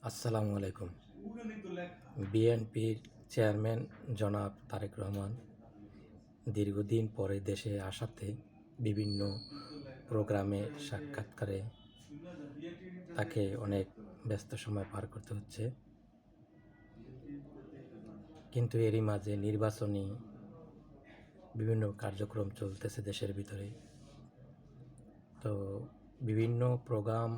আসসালামু আলাইকুম। বিএনপির চেয়ারম্যান জনাব তারেক রহমান দীর্ঘদিন পরে দেশে আসাতে বিভিন্ন প্রোগ্রামে সাক্ষাৎকারে তাকে অনেক ব্যস্ত সময় পার করতে হচ্ছে। কিন্তু এরই মাঝে নির্বাচনী বিভিন্ন কার্যক্রম চলতেছে দেশের ভিতরে। তো বিভিন্ন প্রোগ্রাম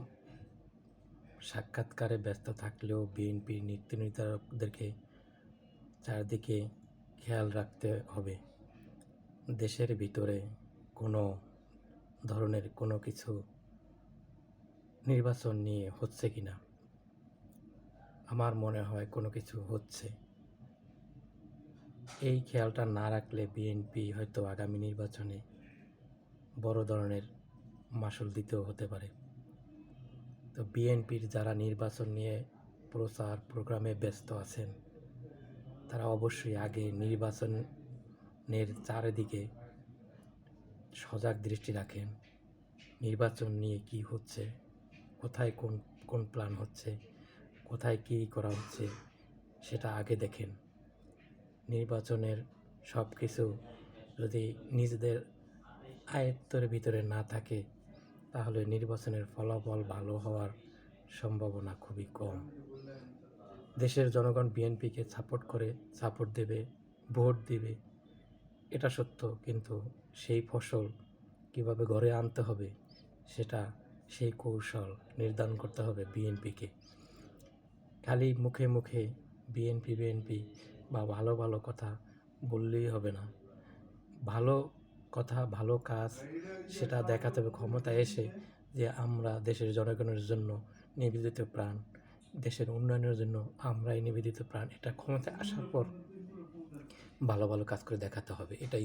সাক্ষাৎকারে ব্যস্ত থাকলেও বিএনপির নীতি নির্ধারকদেরকে চারদিকে খেয়াল রাখতে হবে দেশের ভিতরে কোনো ধরনের কোনো কিছু নির্বাচন নিয়ে হচ্ছে কি না। আমার মনে হয় কোনো কিছু হচ্ছে। এই খেয়ালটা না রাখলে বিএনপি হয়তো আগামী নির্বাচনে বড় ধরনের মাশুল দিতেও হতে পারে। তো বিএনপির যারা নির্বাচন নিয়ে প্রচার প্রোগ্রামে ব্যস্ত আছেন তারা অবশ্যই আগে নির্বাচনের চারিদিকে সজাগ দৃষ্টি রাখেন। নির্বাচন নিয়ে কি হচ্ছে, কোথায় কোন কোন প্ল্যান হচ্ছে, কোথায় কী করা হচ্ছে সেটা আগে দেখেন। নির্বাচনের সব কিছু যদি নিজেদের আয়ত্তের ভিতরে না থাকে তাহলে নির্বাচনের ফলাফল ভালো হওয়ার সম্ভাবনা খুবই কম। দেশের জনগণ বিএনপিকে সাপোর্ট দেবে, ভোট দেবে, এটা সত্য, কিন্তু সেই ফসল কিভাবে ঘরে আনতে হবে সেই কৌশল নির্ধারণ করতে হবে বিএনপিকে। খালি মুখে মুখে বিএনপি বা ভালো ভালো কথা বললেই হবে না। ভালো কথা, ভালো কাজ সেটা দেখাতে হবে ক্ষমতায় এসে, যে আমরা দেশের জনগণের জন্য নিবেদিত প্রাণ, দেশের উন্নয়নের জন্য আমরাই নিবেদিত প্রাণ। এটা ক্ষমতায় আসার পর ভালো ভালো কাজ করে দেখাতে হবে। এটাই